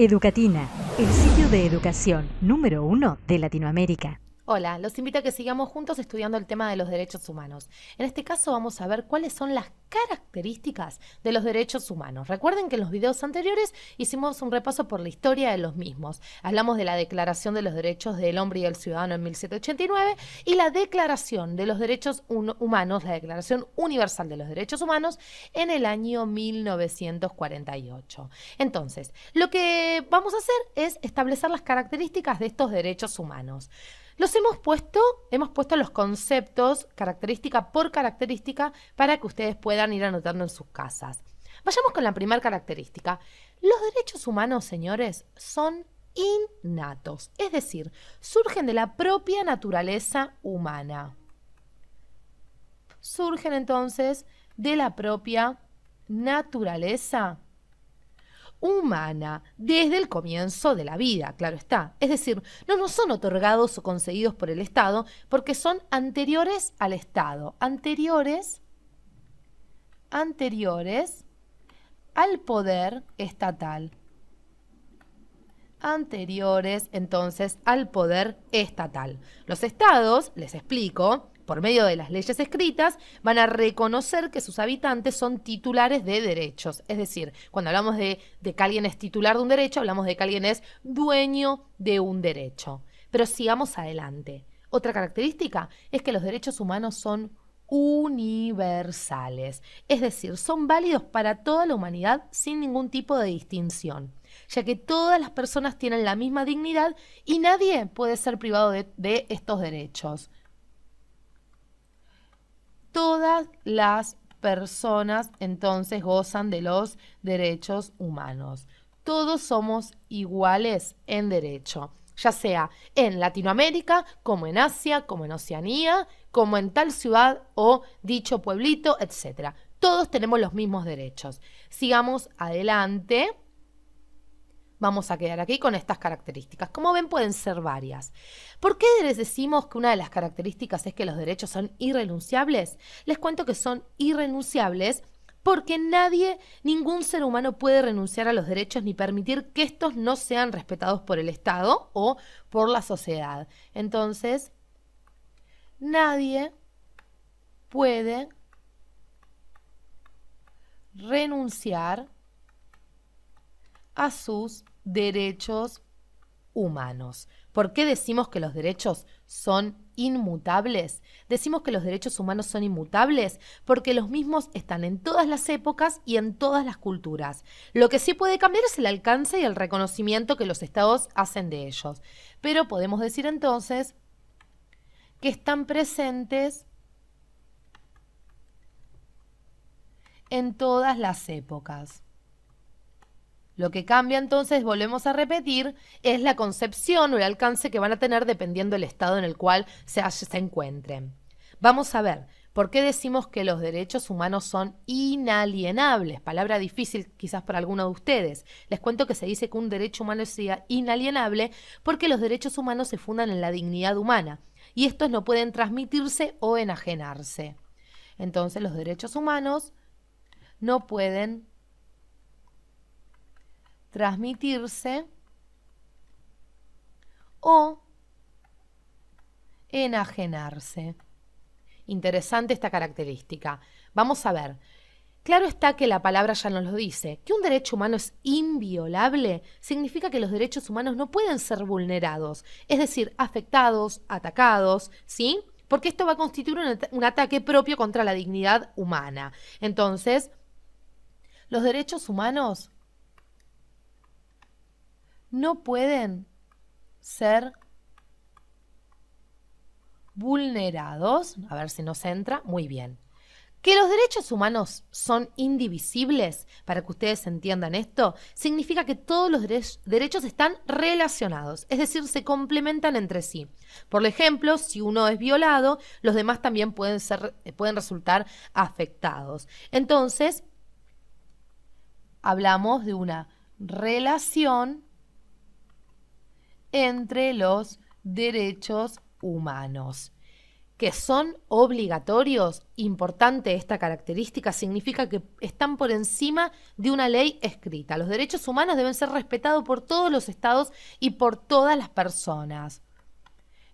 Educatina, el sitio de educación número 1 de Latinoamérica. Hola, los invito a que sigamos juntos estudiando el tema de los derechos humanos. En este caso vamos a ver cuáles son las características de los derechos humanos. Recuerden que en los videos anteriores hicimos un repaso por la historia de los mismos. Hablamos de la Declaración de los Derechos del Hombre y del Ciudadano en 1789 y la Declaración de los Derechos Humanos, la Declaración Universal de los Derechos Humanos, en el año 1948. Entonces, lo que vamos a hacer es establecer las características de estos derechos humanos. Los hemos puesto los conceptos característica por característica para que ustedes puedan ir anotando en sus casas. Vayamos con la primera característica. Los derechos humanos, señores, son innatos, es decir, surgen de la propia naturaleza humana. Surgen entonces de la propia naturaleza humana desde el comienzo de la vida, claro está. Es decir, no nos son otorgados o concedidos por el Estado porque son anteriores al Estado, anteriores al poder estatal. Anteriores, entonces, al poder estatal. Los estados, les explico, por medio de las leyes escritas, van a reconocer que sus habitantes son titulares de derechos. Es decir, cuando hablamos de que alguien es titular de un derecho, hablamos de que alguien es dueño de un derecho. Pero sigamos adelante. Otra característica es que los derechos humanos son universales. Es decir, son válidos para toda la humanidad sin ningún tipo de distinción, ya que todas las personas tienen la misma dignidad y nadie puede ser privado de estos derechos. Todas las personas entonces gozan de los derechos humanos. Todos somos iguales en derecho, ya sea en Latinoamérica, como en Asia, como en Oceanía, como en tal ciudad o dicho pueblito, etc. Todos tenemos los mismos derechos. Sigamos adelante. Vamos a quedar aquí con estas características. Como ven, pueden ser varias. ¿Por qué les decimos que una de las características es que los derechos son irrenunciables? Les cuento que son irrenunciables porque ningún ser humano puede renunciar a los derechos ni permitir que estos no sean respetados por el Estado o por la sociedad. Entonces, nadie puede renunciar a sus derechos humanos. ¿Por qué decimos que los derechos son inmutables? Decimos que los derechos humanos son inmutables porque los mismos están en todas las épocas y en todas las culturas. Lo que sí puede cambiar es el alcance y el reconocimiento que los estados hacen de ellos. Pero podemos decir entonces que están presentes en todas las épocas. Lo que cambia entonces, volvemos a repetir, es la concepción o el alcance que van a tener dependiendo del estado en el cual se encuentren. Vamos a ver, ¿por qué decimos que los derechos humanos son inalienables? Palabra difícil quizás para alguno de ustedes. Les cuento que se dice que un derecho humano sea inalienable porque los derechos humanos se fundan en la dignidad humana y estos no pueden transmitirse o enajenarse. Entonces los derechos humanos no pueden transmitirse o enajenarse. Interesante esta característica. Vamos a ver. Claro está que la palabra ya nos lo dice. Que un derecho humano es inviolable significa que los derechos humanos no pueden ser vulnerados, es decir, afectados, atacados, ¿sí? Porque esto va a constituir un ataque propio contra la dignidad humana. Entonces, los derechos humanos no pueden ser vulnerados. A ver si nos entra. Muy bien. Que los derechos humanos son indivisibles, para que ustedes entiendan esto, significa que todos los derechos están relacionados, es decir, se complementan entre sí. Por ejemplo, si uno es violado, los demás también pueden resultar afectados. Entonces, hablamos de una relación entre los derechos humanos. que son obligatorios, importante esta característica, significa que están por encima de una ley escrita. Los derechos humanos deben ser respetados por todos los estados y por todas las personas.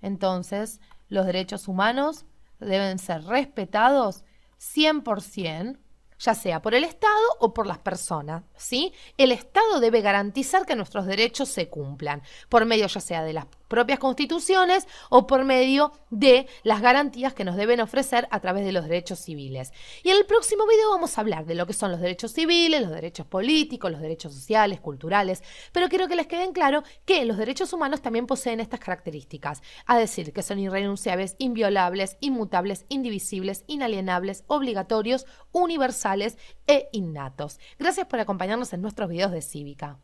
Entonces, los derechos humanos deben ser respetados 100%, ya sea por el Estado o por las personas, ¿sí? El Estado debe garantizar que nuestros derechos se cumplan, por medio ya sea de las propias constituciones o por medio de las garantías que nos deben ofrecer a través de los derechos civiles. Y en el próximo video vamos a hablar de lo que son los derechos civiles, los derechos políticos, los derechos sociales, culturales, pero quiero que les queden claro que los derechos humanos también poseen estas características, a decir, que son irrenunciables, inviolables, inmutables, indivisibles, inalienables, obligatorios, universales e innatos. Gracias por acompañarnos en nuestros videos de cívica.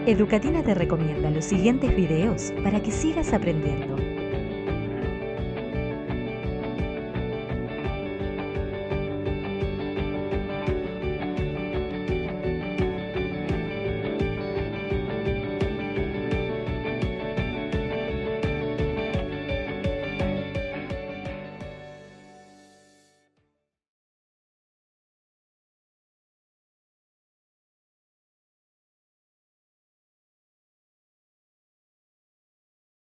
Educatina te recomienda los siguientes videos para que sigas aprendiendo.